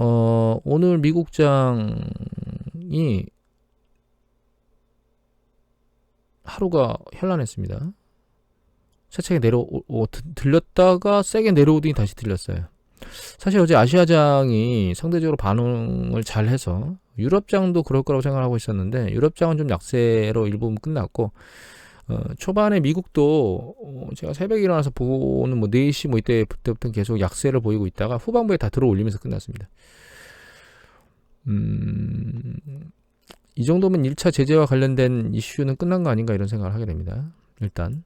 오늘 미국장이 하루가 현란했습니다. 차차게 들렸다가 세게 내려오더니 다시 들렸어요. 사실 어제 아시아장이 상대적으로 반응을 잘해서 유럽장도 그럴 거라고 생각하고 있었는데 유럽장은 좀 약세로 일부분 끝났고 초반에 미국도 제가 새벽에 일어나서 보고는 뭐 4시 뭐 이때부터 계속 약세를 보이고 있다가 후반부에 다 들어올리면서 끝났습니다. 이 정도면 1차 제재와 관련된 이슈는 끝난 거 아닌가 이런 생각을 하게 됩니다. 일단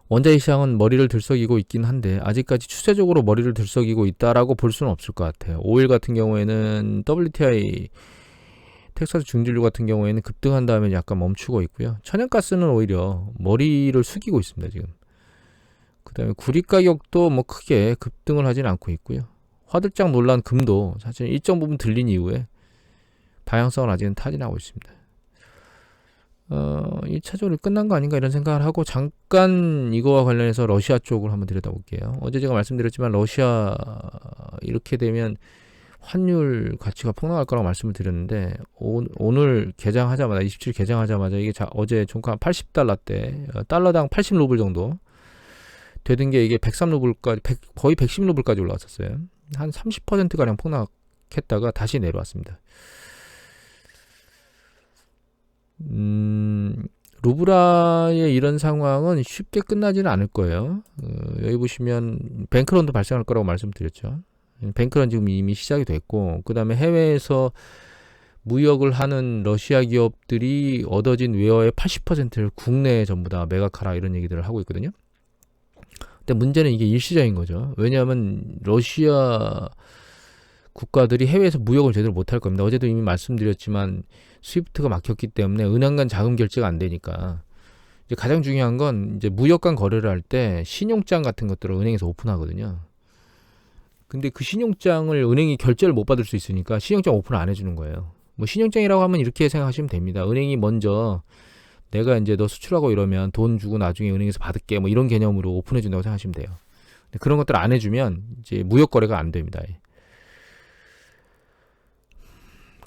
원자재 시장은 머리를 들썩이고 있긴 한데 아직까지 추세적으로 머리를 들썩이고 있다라고 볼 수는 없을 것 같아요. 오일 같은 경우에는 WTI 텍사스 중진류 같은 경우에는 급등한 다음에 약간 멈추고 있고요. 천연가스는 오히려 머리를 숙이고 있습니다. 지금. 그 다음에 구리 가격도 뭐 크게 급등을 하진 않고 있고요. 화들짝 놀란 금도 사실 일정 부분 들린 이후에 방향성을 아직은 타진하고 있습니다. 1차적으로 끝난 거 아닌가 이런 생각을 하고 잠깐 이거와 관련해서 러시아 쪽을 한번 들여다볼게요. 어제 제가 말씀드렸지만 러시아 이렇게 되면 환율 가치가 폭락할 거라고 말씀을 드렸는데 오늘 개장하자마자 27일 개장하자마자 이게 어제 종가 80달러대 달러당 80루블 정도 되던 게 이게 103루블까지 거의 110루블까지 올라왔었어요. 한 30%가량 폭락했다가 다시 내려왔습니다. 루브라의 이런 상황은 쉽게 끝나지는 않을 거예요. 여기 보시면 뱅크런도 발생할 거라고 말씀드렸죠. 뱅크런 지금 이미 시작이 됐고 그 다음에 해외에서 무역을 하는 러시아 기업들이 얻어진 웨어의 80%를 국내에 전부 다 매각하라 이런 얘기들을 하고 있거든요. 근데 문제는 이게 일시적인 거죠. 왜냐하면 러시아 국가들이 해외에서 무역을 제대로 못할 겁니다. 어제도 이미 말씀드렸지만 스위프트가 막혔기 때문에 은행 간 자금 결제가 안 되니까 이제 가장 중요한 건 이제 무역 간 거래를 할 때 신용장 같은 것들을 은행에서 오픈하거든요. 근데 그 신용장을 은행이 결제를 못 받을 수 있으니까 신용장 오픈을 안 해주는 거예요. 뭐 신용장이라고 하면 이렇게 생각하시면 됩니다. 은행이 먼저 내가 이제 너 수출하고 이러면 돈 주고 나중에 은행에서 받을게 뭐 이런 개념으로 오픈해 준다고 생각하시면 돼요. 근데 그런 것들 안 해주면 이제 무역 거래가 안 됩니다.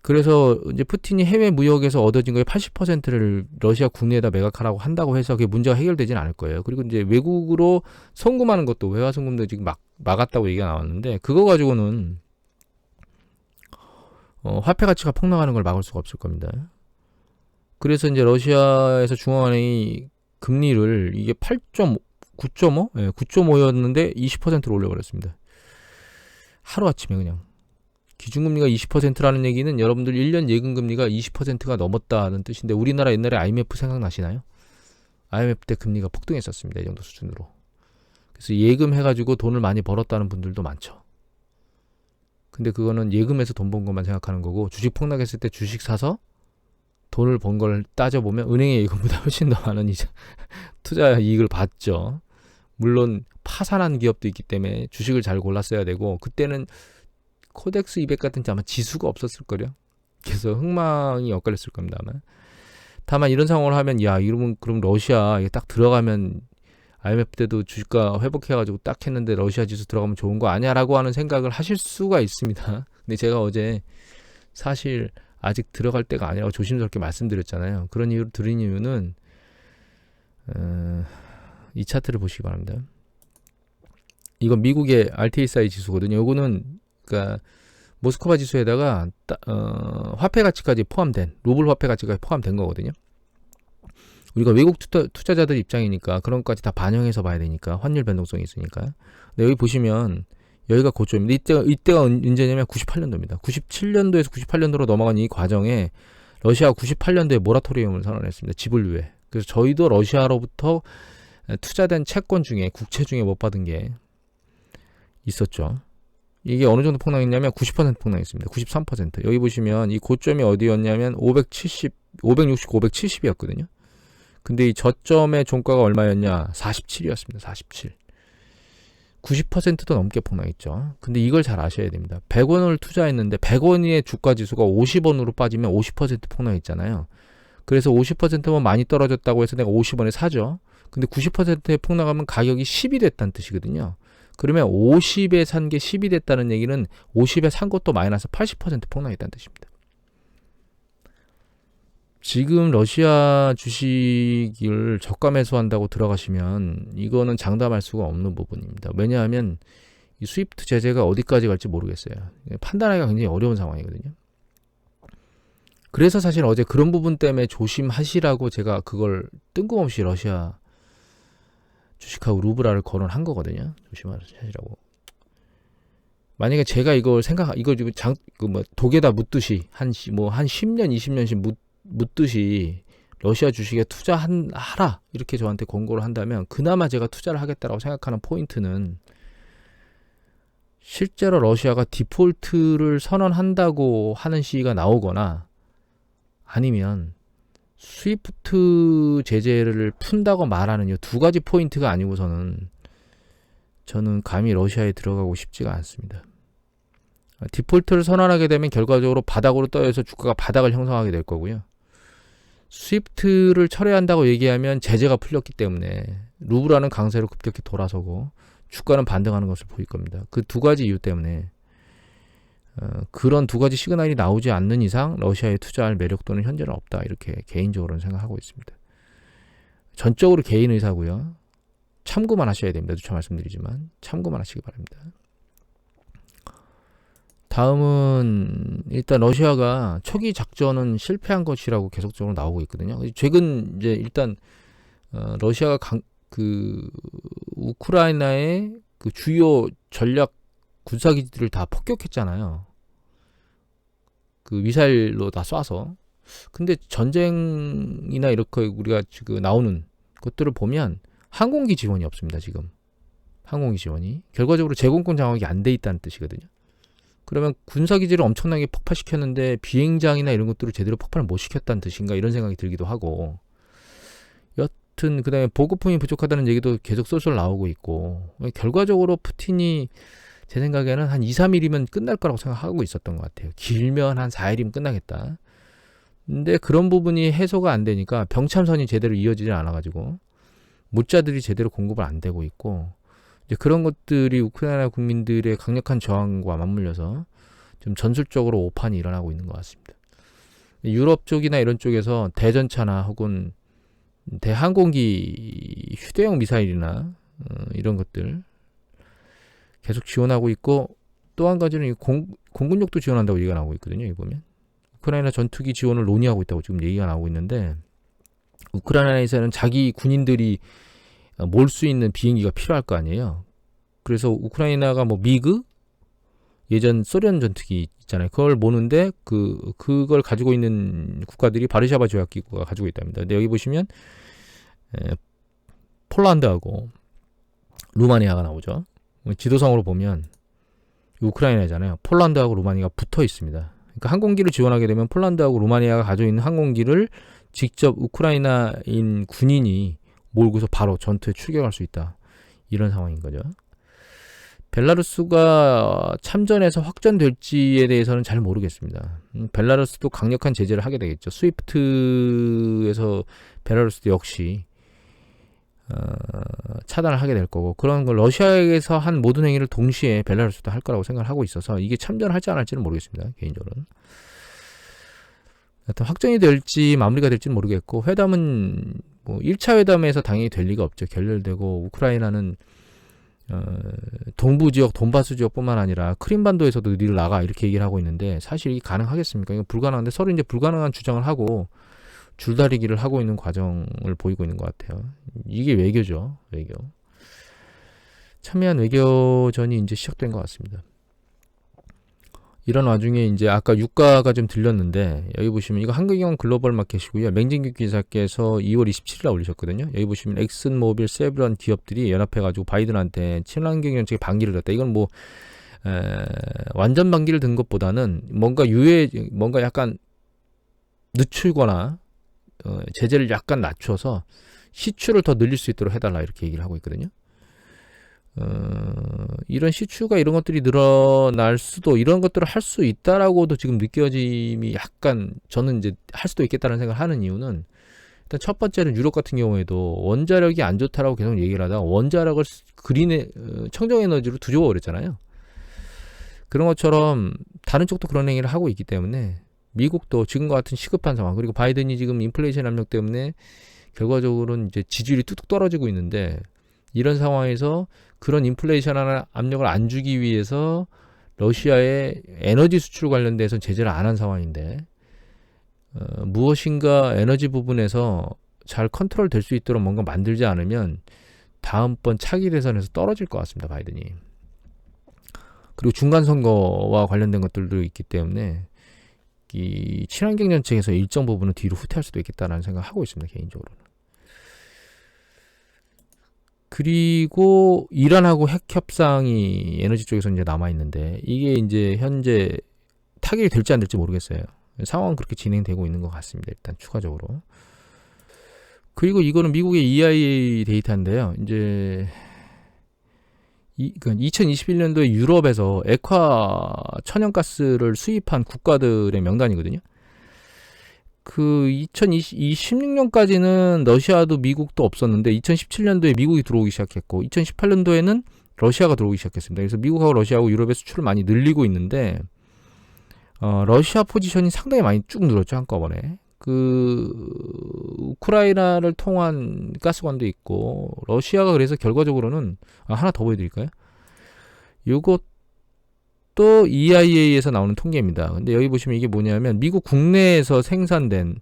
그래서 이제 푸틴이 해외 무역에서 얻어진 거의 80%를 러시아 국내에다 매각하라고 한다고 해서 그게 문제가 해결되지는 않을 거예요. 그리고 이제 외국으로 송금하는 것도 외화 송금도 지금 막았다고 얘기가 나왔는데 그거 가지고는 화폐 가치가 폭락하는 걸 막을 수가 없을 겁니다. 그래서 이제 러시아에서 중앙은행이 금리를 이게 9.5? 네, 9.5였는데 20%로 올려버렸습니다. 하루아침에 그냥. 기준금리가 20%라는 얘기는 여러분들 1년 예금금리가 20%가 넘었다는 뜻인데 우리나라 옛날에 IMF 생각나시나요? IMF 때 금리가 폭등했었습니다. 이 정도 수준으로. 그래서 예금해가지고 돈을 많이 벌었다는 분들도 많죠. 근데 그거는 예금에서 돈 번 것만 생각하는 거고 주식 폭락했을 때 주식 사서 돈을 번 걸 따져보면 은행의 예금보다 훨씬 더 많은 투자 이익을 봤죠. 물론 파산한 기업도 있기 때문에 주식을 잘 골랐어야 되고 그때는 코덱스 200 같은 아마 지수가 없었을 거요. 그래서 흥망이 엇갈렸을 겁니다. 아마. 다만 이런 상황을 하면 야 이러면 그럼 러시아 딱 들어가면 IMF 때도 주식가 회복해가지고 딱 했는데 러시아 지수 들어가면 좋은 거 아니야라고 하는 생각을 하실 수가 있습니다. 근데 제가 어제 사실 아직 들어갈 때가 아니라고 조심스럽게 말씀드렸잖아요. 그런 이유로 드린 이유는 이 차트를 보시기 바랍니다. 이건 미국의 RTSI 지수거든요. 이거는 그러니까 모스크바 지수에다가 화폐 가치까지 포함된 루블 화폐 가치가 포함된 거거든요. 우리가 외국 투자자들 입장이니까 그런 것까지 다 반영해서 봐야 되니까 환율 변동성이 있으니까. 근데 여기 보시면 여기가 고점입니다. 이때가 언제냐면 98년도입니다. 97년도에서 98년도로 넘어간 이 과정에 러시아가 98년도에 모라토리움을 선언했습니다. 지불유예. 그래서 저희도 러시아로부터 투자된 채권 중에 국채 중에 못 받은 게 있었죠. 이게 어느 정도 폭락했냐면 90% 폭락했습니다. 93%. 여기 보시면 이 고점이 어디였냐면 560, 570이었거든요. 근데 이 저점의 종가가 얼마였냐? 47이었습니다. 47. 90%도 넘게 폭락했죠. 근데 이걸 잘 아셔야 됩니다. 100원을 투자했는데 100원의 주가 지수가 50원으로 빠지면 50% 폭락했잖아요. 그래서 50%면 많이 떨어졌다고 해서 내가 50원에 사죠. 근데 90%에 폭락하면 가격이 10이 됐다는 뜻이거든요. 그러면 50에 산 게 10이 됐다는 얘기는 50에 산 것도 마이너스 80% 폭락했다는 뜻입니다. 지금 러시아 주식을 저가 매수한다고 들어가시면 이거는 장담할 수가 없는 부분입니다. 왜냐하면 이 스위프트 제재가 어디까지 갈지 모르겠어요. 판단하기가 굉장히 어려운 상황이거든요. 그래서 사실 어제 그런 부분 때문에 조심하시라고 제가 그걸 뜬금없이 러시아 주식하고 루브라를 거론한 거거든요. 조심하시라고. 만약에 제가 이거 지금 독에다 묻듯이 한 10년, 20년씩 묻듯이 러시아 주식에 투자하라 이렇게 저한테 권고를 한다면 그나마 제가 투자를 하겠다라고 생각하는 포인트는 실제로 러시아가 디폴트를 선언한다고 하는 시기가 나오거나 아니면 스위프트 제재를 푼다고 말하는 이 두 가지 포인트가 아니고서는 저는 감히 러시아에 들어가고 싶지가 않습니다. 디폴트를 선언하게 되면 결과적으로 바닥으로 떠서 주가가 바닥을 형성하게 될 거고요. 스위프트를 철회한다고 얘기하면 제재가 풀렸기 때문에 루블화는 강세로 급격히 돌아서고 주가는 반등하는 것을 보일 겁니다. 그 두 가지 이유 때문에 그런 두 가지 시그널이 나오지 않는 이상 러시아에 투자할 매력도는 현재는 없다. 이렇게 개인적으로는 생각하고 있습니다. 전적으로 개인 의사고요. 참고만 하셔야 됩니다. 누차 말씀드리지만 참고만 하시기 바랍니다. 다음은 일단 러시아가 초기 작전은 실패한 것이라고 계속적으로 나오고 있거든요. 최근 이제 일단 러시아가 우크라이나의 그 주요 전략 군사기지들을 다 폭격했잖아요. 그 미사일로 다 쏴서. 근데 전쟁이나 이렇게 우리가 지금 나오는 것들을 보면 항공기 지원이 없습니다. 지금 항공기 지원이 결과적으로 제공권 장악이 안 돼 있다는 뜻이거든요. 그러면 군사기지를 엄청나게 폭파시켰는데 비행장이나 이런 것들을 제대로 폭발을 못 시켰다는 뜻인가 이런 생각이 들기도 하고, 여튼 그다음에 보급품이 부족하다는 얘기도 계속 쏠쏠 나오고 있고, 결과적으로 푸틴이 제 생각에는 한 2, 3일이면 끝날 거라고 생각하고 있었던 것 같아요. 길면 한 4일이면 끝나겠다. 근데 그런 부분이 해소가 안 되니까 병참선이 제대로 이어지지 않아가지고 무자들이 제대로 공급을 안 되고 있고, 이제 그런 것들이 우크라이나 국민들의 강력한 저항과 맞물려서 좀 전술적으로 오판이 일어나고 있는 것 같습니다. 유럽 쪽이나 이런 쪽에서 대전차나 혹은 대항공기 휴대용 미사일이나 이런 것들 계속 지원하고 있고, 또 한 가지는 공군력도 지원한다고 얘기가 나오고 있거든요. 여기 보면 우크라이나 전투기 지원을 논의하고 있다고 지금 얘기가 나오고 있는데, 우크라이나에서는 자기 군인들이 몰 수 있는 비행기가 필요할 거 아니에요. 그래서 우크라이나가 미그 예전 소련 전투기 있잖아요. 그걸 모는데 그걸 가지고 있는 국가들이 바르샤바 조약기구가 가지고 있답니다. 근데 여기 보시면 폴란드하고 루마니아가 나오죠. 지도상으로 보면 우크라이나잖아요. 폴란드하고 루마니아가 붙어 있습니다. 그러니까 항공기를 지원하게 되면 폴란드하고 루마니아가 가지고 있는 항공기를 직접 우크라이나인 군인이 몰고서 바로 전투에 출격할 수 있다. 이런 상황인 거죠. 벨라루스가 참전해서 확전될지에 대해서는 잘 모르겠습니다. 벨라루스도 강력한 제재를 하게 되겠죠. 스위프트에서 벨라루스도 역시 차단을 하게 될 거고, 그런 걸 러시아에서 한 모든 행위를 동시에 벨라루스도 할 거라고 생각을 하고 있어서 이게 참전을 할지 안 할지는 모르겠습니다. 개인적으로는. 하여튼 확정이 될지 마무리가 될지는 모르겠고, 회담은 1차 회담에서 당연히 될 리가 없죠. 결렬되고, 우크라이나는 동부 지역, 돈바스 지역뿐만 아니라 크림반도에서도 니를 나가 이렇게 얘기를 하고 있는데, 사실 이게 가능하겠습니까? 이거 불가능한데 서로 이제 불가능한 주장을 하고 줄다리기를 하고 있는 과정을 보이고 있는 것 같아요. 이게 외교죠. 외교. 첨예한 외교전이 이제 시작된 것 같습니다. 이런 와중에 이제 아까 유가가 좀 들렸는데, 여기 보시면 이거 한국경 글로벌 마켓이고요. 맹진규 기자께서 2월 27일에 올리셨거든요. 여기 보시면 엑슨모빌, 세브란 기업들이 연합해가지고 바이든한테 친환경 정책에 반기를 냈다. 이건 완전 반기를 든 것보다는 뭔가 약간 늦추거나 제재를 약간 낮춰서 시추를 더 늘릴 수 있도록 해달라 이렇게 얘기를 하고 있거든요. 이런 시추가 이런 것들이 늘어날 수도, 이런 것들을 할 수 있다라고도 지금 느껴짐이 약간, 저는 이제 할 수도 있겠다는 생각을 하는 이유는, 일단 첫 번째는 유럽 같은 경우에도 원자력이 안 좋다라고 계속 얘기를 하다가 원자력을 청정에너지로 뒤집어 버렸잖아요. 그런 것처럼 다른 쪽도 그런 행위를 하고 있기 때문에 미국도 지금과 같은 시급한 상황, 그리고 바이든이 지금 인플레이션 압력 때문에 결과적으로는 이제 지지율이 뚝뚝 떨어지고 있는데, 이런 상황에서 그런 인플레이션 압력을 안 주기 위해서 러시아의 에너지 수출 관련돼서 제재를 안 한 상황인데, 무엇인가 에너지 부분에서 잘 컨트롤 될 수 있도록 뭔가 만들지 않으면 다음번 차기 대선에서 떨어질 것 같습니다, 바이든이. 그리고 중간 선거와 관련된 것들도 있기 때문에 이 친환경 정책에서 일정 부분은 뒤로 후퇴할 수도 있겠다라는 생각을 하고 있습니다, 개인적으로는. 그리고 이란하고 핵 협상이 에너지 쪽에서 이제 남아 있는데, 이게 이제 현재 타결이 될지 안 될지 모르겠어요. 상황은 그렇게 진행되고 있는 것 같습니다, 일단 추가적으로. 그리고 이거는 미국의 EIA 데이터인데요. 이제 2021년도에 유럽에서 액화 천연가스를 수입한 국가들의 명단이거든요. 그 2016년까지는 러시아도 미국도 없었는데 2017년도에 미국이 들어오기 시작했고 2018년도에는 러시아가 들어오기 시작했습니다. 그래서 미국하고 러시아하고 유럽의 수출을 많이 늘리고 있는데, 러시아 포지션이 상당히 많이 쭉 늘었죠, 한꺼번에. 우크라이나를 통한 가스관도 있고, 러시아가 그래서 결과적으로는, 하나 더 보여드릴까요? 이것도 EIA에서 나오는 통계입니다. 근데 여기 보시면 이게 뭐냐면, 미국 국내에서 생산된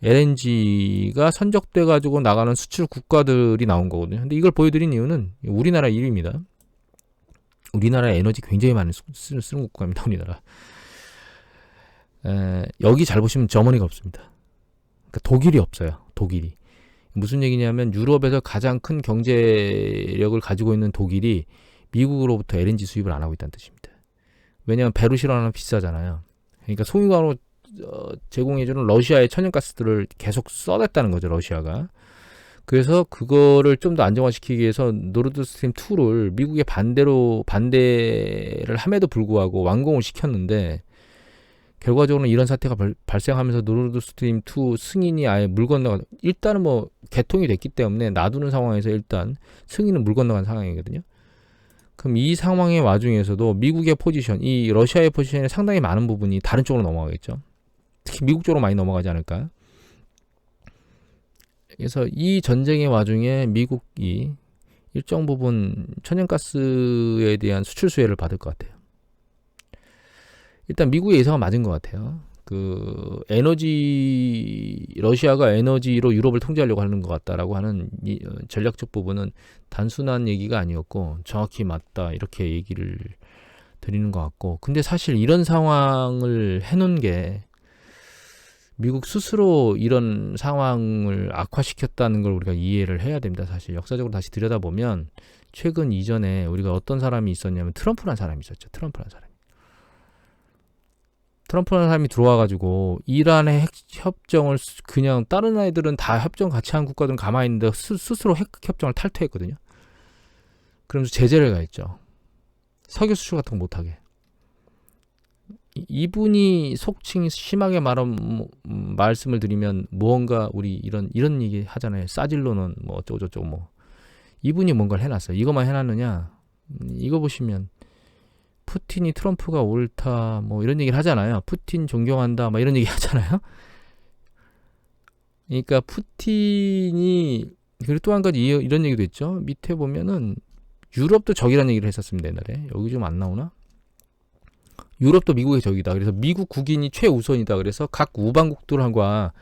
LNG가 선적돼가지고 나가는 수출 국가들이 나온 거거든요. 근데 이걸 보여드린 이유는 우리나라 1위입니다. 우리나라 에너지 굉장히 많이 쓰는 국가입니다, 우리나라. 여기 잘 보시면 저머니가 없습니다. 그러니까 독일이 없어요. 독일이. 무슨 얘기냐면 유럽에서 가장 큰 경제력을 가지고 있는 독일이 미국으로부터 LNG 수입을 안 하고 있다는 뜻입니다. 왜냐하면 배로 실어나면 비싸잖아요. 그러니까 소유가로 제공해주는 러시아의 천연가스들을 계속 써댔다는 거죠, 러시아가. 그래서 그거를 좀 더 안정화시키기 위해서 노르드스트림 2를 미국의 반대를 함에도 불구하고 완공을 시켰는데, 결과적으로는 이런 사태가 발생하면서 노르드스트림 2 승인이 아예 물 건너가, 일단은 뭐 개통이 됐기 때문에 놔두는 상황에서 일단 승인은 물 건너간 상황이거든요. 그럼 이 상황의 와중에서도 미국의 포지션, 이 러시아의 포지션의 상당히 많은 부분이 다른 쪽으로 넘어가겠죠. 특히 미국 쪽으로 많이 넘어가지 않을까. 그래서 이 전쟁의 와중에 미국이 일정 부분 천연가스에 대한 수출 수혜를 받을 것 같아요. 일단 미국의 예상은 맞은 것 같아요. 러시아가 에너지로 유럽을 통제하려고 하는 것 같다라고 하는 이 전략적 부분은 단순한 얘기가 아니었고 정확히 맞다, 이렇게 얘기를 드리는 것 같고, 근데 사실 이런 상황을 해놓은 게 미국 스스로 이런 상황을 악화시켰다는 걸 우리가 이해를 해야 됩니다. 사실 역사적으로 다시 들여다보면 최근 이전에 우리가 어떤 사람이 있었냐면 트럼프라는 사람이 있었죠. 트럼프라는 사람이 들어와가지고 이란의 핵 협정을 그냥 다른 애들은 다 협정 같이 한 국가들은 가만히 있는데 스스로 핵 협정을 탈퇴했거든요. 그러면서 제재를 가했죠. 석유 수출 같은 거 못하게. 이분이 속칭 심하게 말씀을 드리면 무언가 우리 이런 얘기 하잖아요. 싸질로는 뭐 어쩌고저쩌고 뭐. 이분이 뭔가를 해놨어요. 이것만 해놨느냐? 이거 보시면 푸틴이 트럼프가 옳다 뭐 이런 얘기를 하잖아요. 푸틴 존경한다 막 이런 얘기 하잖아요. 그러니까 푸틴이, 그리고 또 한 가지 이런 얘기도 있죠. 밑에 보면은 유럽도 적이라는 얘기를 했었습니다, 옛날에. 여기 좀 안 나오나? 유럽도 미국의 적이다. 그래서 미국 국인이 최우선이다. 그래서 각 우방국들과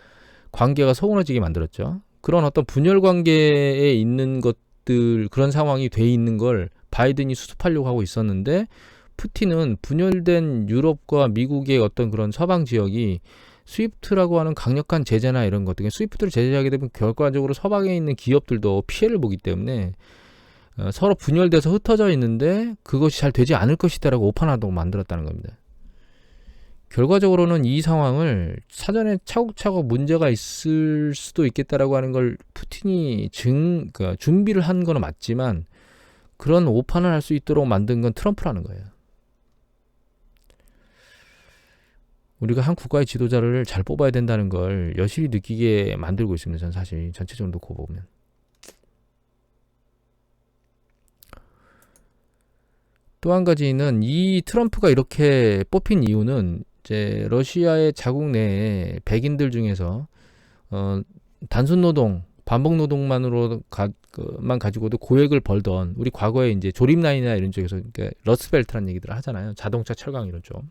관계가 서운해지게 만들었죠. 그런 어떤 분열 관계에 있는 것들, 그런 상황이 돼 있는 걸 바이든이 수습하려고 하고 있었는데, 푸틴은 분열된 유럽과 미국의 어떤 그런 서방 지역이 스위프트라고 하는 강력한 제재나 이런 것들, 스위프트를 제재하게 되면 결과적으로 서방에 있는 기업들도 피해를 보기 때문에 서로 분열돼서 흩어져 있는데 그것이 잘 되지 않을 것이다라고 오판하도록 만들었다는 겁니다. 결과적으로는 이 상황을 사전에 차곡차곡 문제가 있을 수도 있겠다라고 하는 걸 푸틴이 준비를 한 거는 맞지만, 그런 오판을 할 수 있도록 만든 건 트럼프라는 거예요. 우리가 한 국가의 지도자를 잘 뽑아야 된다는 걸 여실히 느끼게 만들고 있습니다. 전 사실 전체적으로 놓고 보면. 또 한 가지는 이 트럼프가 이렇게 뽑힌 이유는 이제 러시아의 자국 내에 백인들 중에서 단순 노동, 반복 노동만으로 만 가지고도 고액을 벌던 우리 과거에 이제 조립 라인이나 이런 쪽에서 그러니까 러스트벨트라는 얘기들을 하잖아요. 자동차, 철강 이런 쪽.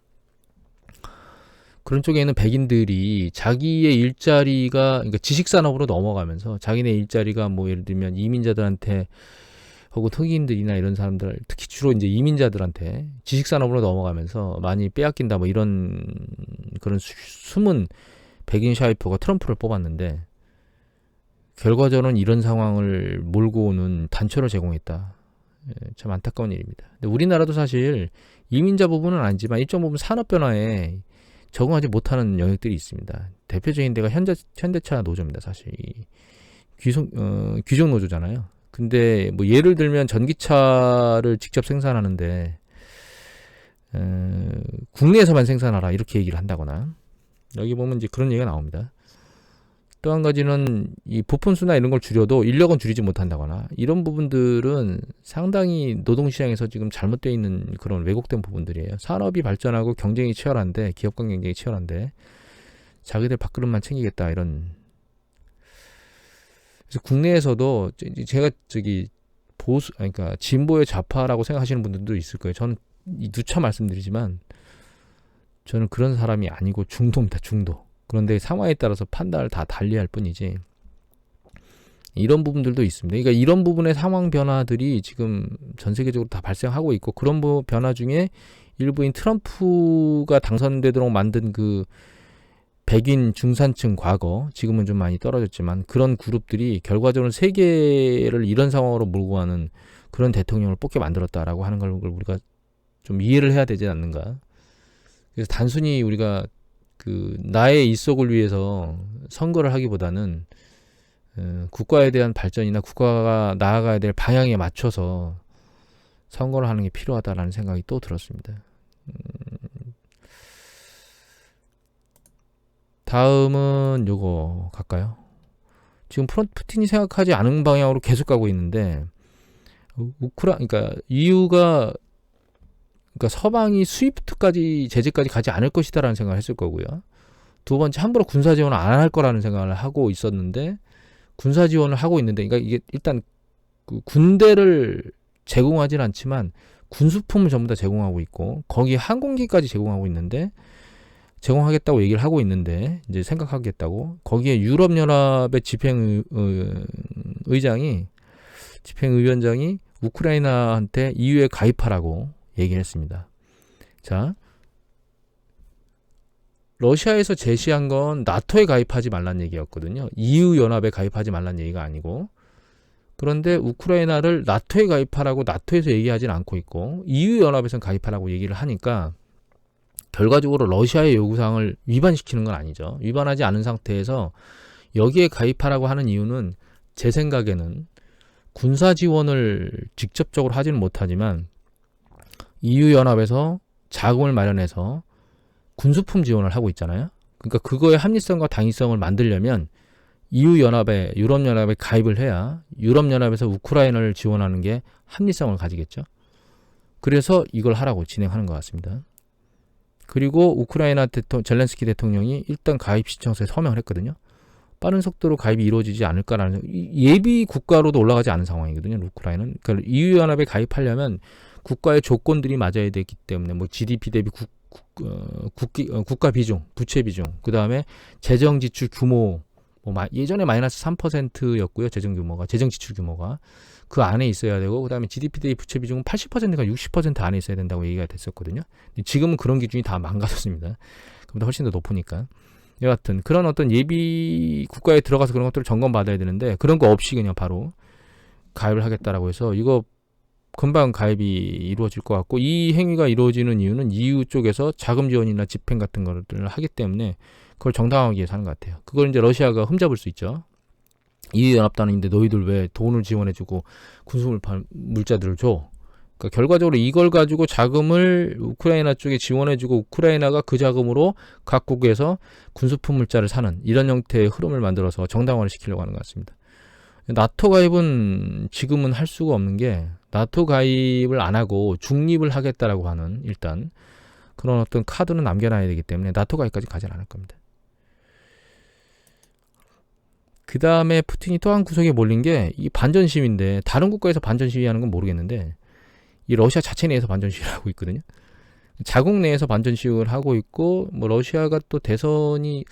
그런 쪽에 있는 백인들이 자기의 일자리가 그러니까 지식 산업으로 넘어가면서 자기네 일자리가 뭐 예를 들면 이민자들한테 혹은 흑인들이나 이런 사람들 특히 주로 이제 이민자들한테 지식 산업으로 넘어가면서 많이 빼앗긴다 뭐 이런 그런 숨은 백인 샤이프가 트럼프를 뽑았는데 결과적으로는 이런 상황을 몰고 오는 단초를 제공했다. 참 안타까운 일입니다. 근데 우리나라도 사실 이민자 부분은 아니지만 일정 부분 산업 변화에 적응하지 못하는 영역들이 있습니다. 대표적인 데가 현대차 노조입니다. 사실 귀족 노조잖아요. 근데 뭐 예를 들면 전기차를 직접 생산하는데 국내에서만 생산하라 이렇게 얘기를 한다거나 여기 보면 이제 그런 얘기가 나옵니다. 또 한 가지는 이 부품수나 이런 걸 줄여도 인력은 줄이지 못한다거나 이런 부분들은 상당히 노동시장에서 지금 잘못되어 있는 그런 왜곡된 부분들이에요. 산업이 발전하고 경쟁이 치열한데 기업 간 경쟁이 치열한데 자기들 밥그릇만 챙기겠다 이런. 그래서 국내에서도 제가 보수 그러니까 진보의 좌파라고 생각하시는 분들도 있을 거예요. 저는 누차 말씀드리지만 저는 그런 사람이 아니고 중도입니다. 중도. 그런데 상황에 따라서 판단을 다 달리할 뿐이지 이런 부분들도 있습니다. 그러니까 이런 부분의 상황 변화들이 지금 전 세계적으로 다 발생하고 있고 그런 변화 중에 일부인 트럼프가 당선되도록 만든 그 백인 중산층 과거 지금은 좀 많이 떨어졌지만 그런 그룹들이 결과적으로 세계를 이런 상황으로 몰고 가는 그런 대통령을 뽑게 만들었다라고 하는 걸 우리가 좀 이해를 해야 되지 않는가. 그래서 단순히 우리가 그 나의 일속을 위해서 선거를 하기보다는 국가에 대한 발전이나 국가가 나아가야 될 방향에 맞춰서 선거를 하는 게 필요하다라는 생각이 또 들었습니다. 다음은 요거 갈까요? 지금 푸틴이 생각하지 않은 방향으로 계속 가고 있는데 그러니까 EU가 그러니까 서방이 스위프트까지 제재까지 가지 않을 것이다라는 생각을 했을 거고요. 두 번째 함부로 군사 지원을 안 할 거라는 생각을 하고 있었는데 군사 지원을 하고 있는데 그러니까 이게 일단 그 군대를 제공하진 않지만 군수품을 전부 다 제공하고 있고 거기에 항공기까지 제공하고 있는데 제공하겠다고 얘기를 하고 있는데 이제 생각하겠다고 거기에 유럽연합의 집행위원장이 우크라이나한테 EU에 가입하라고 얘기를 했습니다. 자, 러시아에서 제시한 건 나토에 가입하지 말란 얘기였거든요. EU 연합에 가입하지 말란 얘기가 아니고 그런데 우크라이나를 나토에 가입하라고 나토에서 얘기하진 않고 있고 EU 연합에서는 가입하라고 얘기를 하니까 결과적으로 러시아의 요구사항을 위반시키는 건 아니죠. 위반하지 않은 상태에서 여기에 가입하라고 하는 이유는 제 생각에는 군사 지원을 직접적으로 하지는 못하지만 EU연합에서 자금을 마련해서 군수품 지원을 하고 있잖아요. 그러니까 그거의 합리성과 당위성을 만들려면 유럽연합에 가입을 해야 유럽연합에서 우크라이나를 지원하는 게 합리성을 가지겠죠. 그래서 이걸 하라고 진행하는 것 같습니다. 그리고 우크라이나 젤렌스키 대통령이 일단 가입 신청서에 서명을 했거든요. 빠른 속도로 가입이 이루어지지 않을까라는 예비 국가로도 올라가지 않은 상황이거든요. 우크라이나는. 그러니까 EU연합에 가입하려면 국가의 조건들이 맞아야 되기 때문에 뭐 GDP 대비 국가 비중, 부채 비중, 그 다음에 재정 지출 규모 뭐 예전에 마이너스 3%였고요. 재정 지출 규모가 그 안에 있어야 되고 그 다음에 GDP 대비 부채 비중은 80%가 60% 안에 있어야 된다고 얘기가 됐었거든요. 지금은 그런 기준이 다 망가졌습니다. 그보다 훨씬 더 높으니까. 여하튼 그런 어떤 예비 국가에 들어가서 그런 것들을 점검받아야 되는데 그런 거 없이 그냥 바로 가입을 하겠다라고 해서 이거 금방 가입이 이루어질 것 같고 이 행위가 이루어지는 이유는 EU 쪽에서 자금 지원이나 집행 같은 것들을 하기 때문에 그걸 정당하기 위해서 하는 것 같아요. 그걸 이제 러시아가 흠잡을 수 있죠. EU 연합단인데 너희들 왜 돈을 지원해주고 군수물 물자들을 줘? 그러니까 결과적으로 이걸 가지고 자금을 우크라이나 쪽에 지원해주고 우크라이나가 그 자금으로 각국에서 군수품 물자를 사는 이런 형태의 흐름을 만들어서 정당화를 시키려고 하는 것 같습니다. 나토 가입은 지금은 할 수가 없는 게 나토 가입을 안 하고 중립을 하겠다라고 하는 일단 그런 어떤 카드는 남겨놔야 되기 때문에 나토 가입까지 가지는 않을 겁니다. 그 다음에 푸틴이 또 한 구석에 몰린 게 이 반전 시위인데 다른 국가에서 반전 시위하는 건 모르겠는데 이 러시아 자체 내에서 반전 시위를 하고 있거든요. 자국 내에서 반전 시위를 하고 있고 뭐 러시아가 또 대선이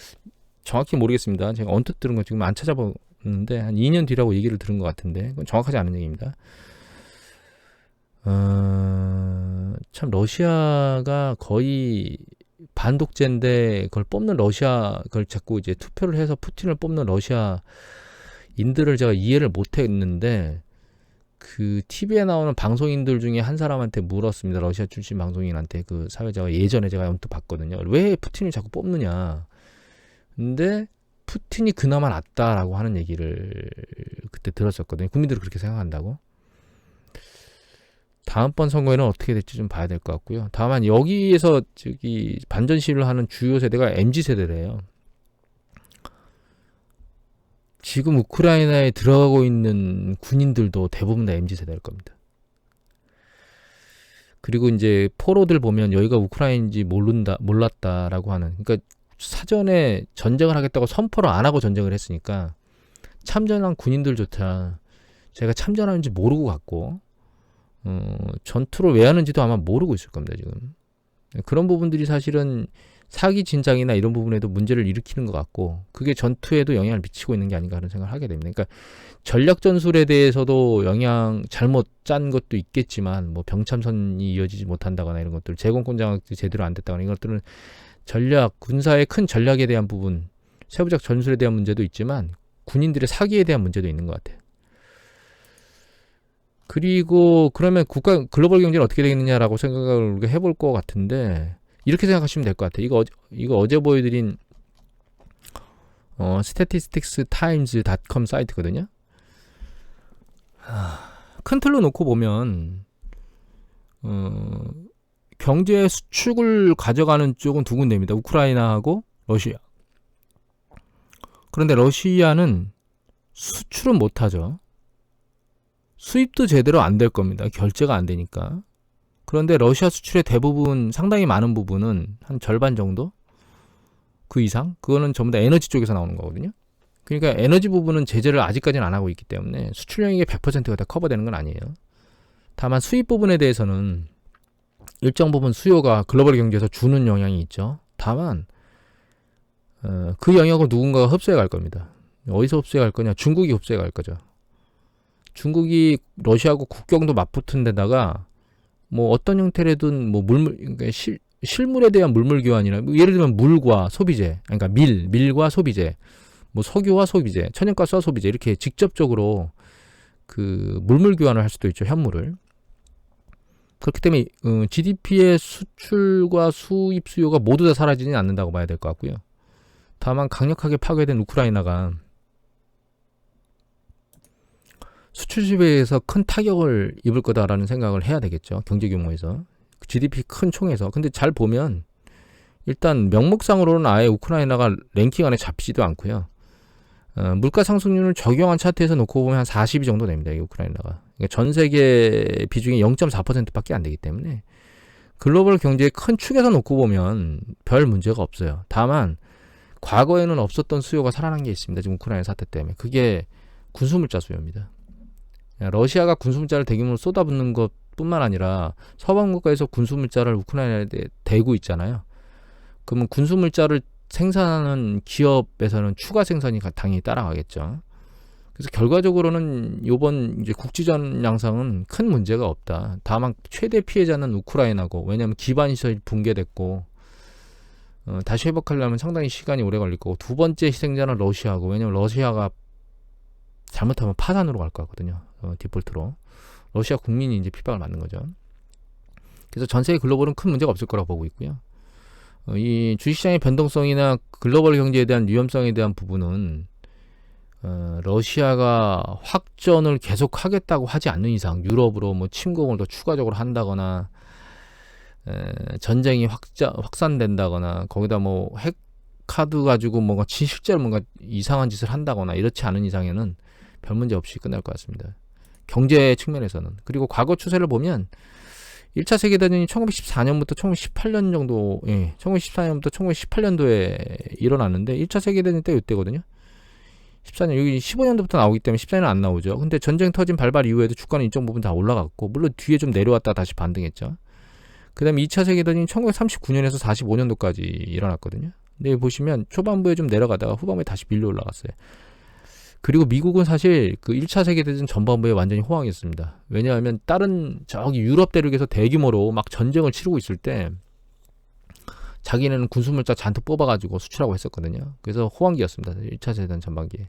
정확히 모르겠습니다. 제가 언뜻 들은 거 지금 안 찾아봤는데 한 2년 뒤라고 얘기를 들은 것 같은데 그건 정확하지 않은 얘기입니다. 참 러시아가 거의 반독재인데 그걸 뽑는 러시아 그걸 자꾸 이제 투표를 해서 푸틴을 뽑는 러시아인들을 제가 이해를 못했는데 그 TV에 나오는 방송인들 중에 한 사람한테 물었습니다. 러시아 출신 방송인한테 그 사회자가 예전에 제가 언뜻 봤거든요. 왜 푸틴을 자꾸 뽑느냐. 근데 푸틴이 그나마 낫다라고 하는 얘기를 그때 들었었거든요. 국민들이 그렇게 생각한다고. 다음번 선거에는 어떻게 될지 좀 봐야 될 것 같고요. 다만 여기에서 저기 반전 시위를 하는 주요 세대가 MZ 세대래요. 지금 우크라이나에 들어가고 있는 군인들도 대부분 다 MZ 세대일 겁니다. 그리고 이제 포로들 보면 여기가 우크라이나인지 몰랐다라고 하는, 그러니까 사전에 전쟁을 하겠다고 선포를 안 하고 전쟁을 했으니까 참전한 군인들조차 제가 참전하는지 모르고 갔고 전투를 왜 하는지도 아마 모르고 있을 겁니다. 지금 그런 부분들이 사실은 사기 진작이나 이런 부분에도 문제를 일으키는 것 같고 그게 전투에도 영향을 미치고 있는 게 아닌가 하는 생각을 하게 됩니다. 그러니까 전략 전술에 대해서도 영향 잘못 짠 것도 있겠지만 뭐 병참선이 이어지지 못한다거나 이런 것들, 제공권 장악이 제대로 안 됐다거나 이런 것들은 전략, 군사의 큰 전략에 대한 부분, 세부적 전술에 대한 문제도 있지만 군인들의 사기에 대한 문제도 있는 것 같아요. 그리고 그러면 국가 글로벌 경제는 어떻게 되겠느냐라고 생각을 해볼 것 같은데 이렇게 생각하시면 될 것 같아요. 이거 어제 보여드린 statisticstimes.com 사이트거든요. 큰 틀로 놓고 보면 경제 수축을 가져가는 쪽은 두 군데입니다. 우크라이나하고 러시아. 그런데 러시아는 수출은 못하죠. 수입도 제대로 안 될 겁니다. 결제가 안 되니까. 그런데 러시아 수출의 대부분, 상당히 많은 부분은 한 절반 정도? 그 이상? 그거는 전부 다 에너지 쪽에서 나오는 거거든요. 그러니까 에너지 부분은 제재를 아직까지는 안 하고 있기 때문에 수출 영역의 100%가 다 커버되는 건 아니에요. 다만 수입 부분에 대해서는 일정 부분 수요가 글로벌 경제에서 주는 영향이 있죠. 다만 그 영역을 누군가가 흡수해 갈 겁니다. 어디서 흡수해 갈 거냐? 중국이 흡수해 갈 거죠. 중국이 러시아하고 국경도 맞붙은 데다가 뭐 어떤 형태로든 뭐 그러니까 실물에 대한 물물 교환이나 뭐 예를 들면 물과 소비재, 그러니까 밀과 소비재, 뭐 석유와 소비재, 천연가스와 소비재 이렇게 직접적으로 그 물물 교환을 할 수도 있죠. 현물을. 그렇기 때문에 GDP의 수출과 수입 수요가 모두 다 사라지지는 않는다고 봐야 될 것 같고요. 다만 강력하게 파괴된 우크라이나가 수출 수입에서 큰 타격을 입을 거다라는 생각을 해야 되겠죠. 경제 규모에서. GDP 큰 총에서. 근데 잘 보면 일단 명목상으로는 아예 우크라이나가 랭킹 안에 잡히지도 않고요. 물가 상승률을 적용한 차트에서 놓고 보면 한 40위 정도 됩니다. 이 우크라이나가. 그러니까 전 세계 비중이 0.4%밖에 안 되기 때문에 글로벌 경제의 큰 축에서 놓고 보면 별 문제가 없어요. 다만 과거에는 없었던 수요가 살아난 게 있습니다. 지금 우크라이나 사태 때문에. 그게 군수물자 수요입니다. 러시아가 군수물자를 대규모로 쏟아붓는 것뿐만 아니라 서방 국가에서 군수물자를 우크라이나에 대고 있잖아요. 그러면 군수물자를 생산하는 기업에서는 추가 생산이 당연히 따라가겠죠. 그래서 결과적으로는 이번 이제 국지전 양상은 큰 문제가 없다. 다만 최대 피해자는 우크라이나고, 왜냐하면 기반 시설이 붕괴됐고 다시 회복하려면 상당히 시간이 오래 걸릴 거고, 두 번째 희생자는 러시아고, 왜냐하면 러시아가 잘못하면 파산으로 갈 거거든요. 디폴트로. 러시아 국민이 이제 핍박을 맞는 거죠. 그래서 전 세계 글로벌은 큰 문제가 없을 거라고 보고 있고요. 이 주식시장의 변동성이나 글로벌 경제에 대한 위험성에 대한 부분은 러시아가 확전을 계속 하겠다고 하지 않는 이상 유럽으로 뭐 침공을 더 추가적으로 한다거나 전쟁이 확산된다거나 거기다 뭐 핵 카드 가지고 뭔가 실제로 뭔가 이상한 짓을 한다거나 이렇지 않은 이상에는 별 문제 없이 끝날 것 같습니다. 경제 측면에서는. 그리고 과거 추세를 보면 1차 세계대전이 1914년부터 1918년 정도, 1914년부터 1918년도에 일어났는데 1차 세계대전 때 이때거든요. 14년, 여기 15년도부터 나오기 때문에 14년은 안 나오죠. 근데 전쟁 터진 발발 이후에도 주가는 일정 부분 다 올라갔고, 물론 뒤에 좀 내려왔다 다시 반등했죠. 그 다음에 2차 세계대전이 1939년에서 45년도까지 일어났거든요. 근데 보시면 초반부에 좀 내려가다가 후반부에 다시 밀려 올라갔어요. 그리고 미국은 사실 그 1차 세계대전 전반부에 완전히 호황이었습니다. 왜냐하면 다른 저기 유럽 대륙에서 대규모로 막 전쟁을 치르고 있을 때 자기네는 군수물자 잔뜩 뽑아가지고 수출하고 했었거든요. 그래서 호황기였습니다. 1차 세계대전 전반기에.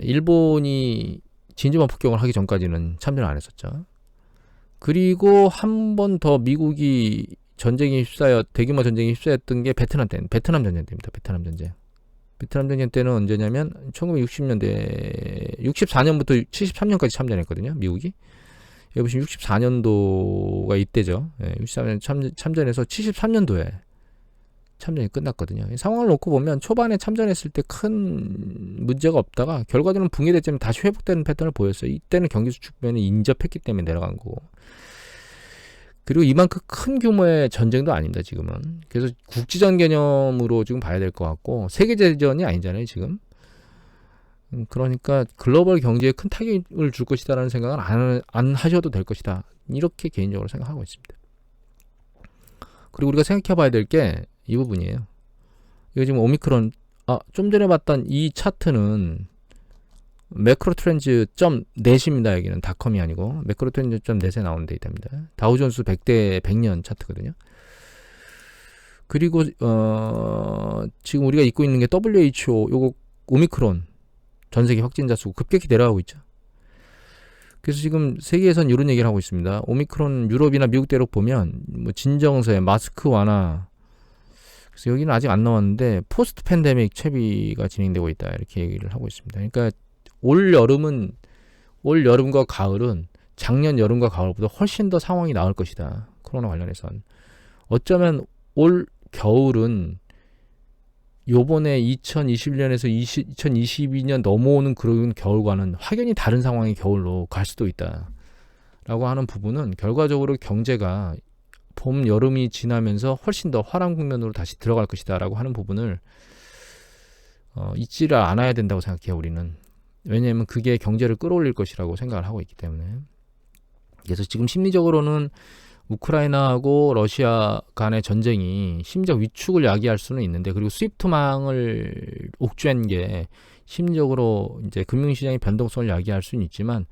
일본이 진주만 폭격을 하기 전까지는 참전을 안 했었죠. 그리고 한 번 더 미국이 대규모 전쟁에 휩싸였던 게 베트남 전쟁 때입니다. 베트남 전쟁 때는 언제냐면 1960년대 64년부터 73년까지 참전했거든요. 미국이. 여기 보시면 64년도가 이때죠. 64년 참전해서 73년도에 참전이 끝났거든요. 상황을 놓고 보면 초반에 참전했을 때 큰 문제가 없다가 결과적으로는 붕괴됐지만 다시 회복되는 패턴을 보였어요. 이때는 경기 수축면이 인접했기 때문에 내려간 거고. 그리고 이만큼 큰 규모의 전쟁도 아닙니다, 지금은. 그래서 국지전 개념으로 지금 봐야 될 것 같고, 세계대전이 아니잖아요, 지금. 그러니까 글로벌 경제에 큰 타격을 줄 것이다라는 생각은 안 하셔도 될 것이다. 이렇게 개인적으로 생각하고 있습니다. 그리고 우리가 생각해 봐야 될 게 이 부분이에요. 이거 지금 오미크론, 좀 전에 봤던 이 차트는 매크로트렌즈 .넷입니다. 여기는 닷컴이 아니고 매크로트렌즈 .넷에 나오는 데이터입니다. 다우존스 100년 차트거든요. 그리고 지금 우리가 입고 있는 게 WHO 요거 오미크론 전세계 확진자 수 급격히 내려가고 있죠. 그래서 지금 세계에선 이런 얘기를 하고 있습니다. 오미크론 유럽이나 미국 대륙 보면 뭐 진정세, 마스크 완화. 그래서 여기는 아직 안 나왔는데 포스트 팬데믹 채비가 진행되고 있다 이렇게 얘기를 하고 있습니다. 그러니까 올 여름과 가을은 작년 여름과 가을보다 훨씬 더 상황이 나을 것이다. 코로나 관련해서는. 어쩌면 올 겨울은 요번에 2021년에서 2022년 넘어오는 그런 겨울과는 확연히 다른 상황의 겨울로 갈 수도 있다. 라고 하는 부분은 결과적으로 경제가 봄, 여름이 지나면서 훨씬 더 화랑 국면으로 다시 들어갈 것이다. 라고 하는 부분을 잊지를 않아야 된다고 생각해요. 우리는. 왜냐하면 그게 경제를 끌어올릴 것이라고 생각을 하고 있기 때문에. 그래서 지금 심리적으로는 우크라이나하고 러시아 간의 전쟁이 심리적 위축을 야기할 수는 있는데, 그리고 스위프트망을 옥죄는 게 심리적으로 이제 금융시장의 변동성을 야기할 수는 있지만,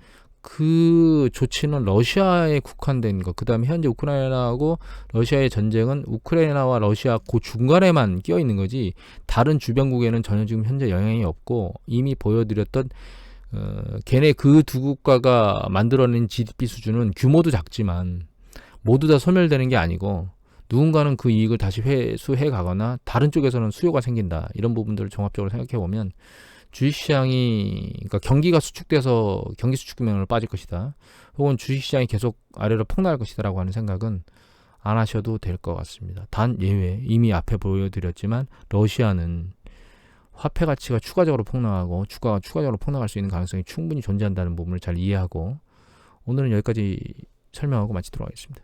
그 조치는 러시아에 국한된 것, 그 다음에 현재 우크라이나하고 러시아의 전쟁은 우크라이나와 러시아 그 중간에만 끼어 있는 거지, 다른 주변국에는 전혀 지금 현재 영향이 없고, 이미 보여드렸던 걔네 그 두 국가가 만들어낸 GDP 수준은 규모도 작지만 모두 다 소멸되는 게 아니고, 누군가는 그 이익을 다시 회수해 가거나 다른 쪽에서는 수요가 생긴다. 이런 부분들을 종합적으로 생각해 보면 주식시장이, 그러니까 경기가 수축돼서 경기 수축 국면으로 빠질 것이다, 혹은 주식시장이 계속 아래로 폭락할 것이다라고 하는 생각은 안 하셔도 될 것 같습니다. 단 예외, 이미 앞에 보여드렸지만 러시아는 화폐 가치가 추가적으로 폭락하고 주가가 추가적으로 폭락할 수 있는 가능성이 충분히 존재한다는 부분을 잘 이해하고, 오늘은 여기까지 설명하고 마치도록 하겠습니다.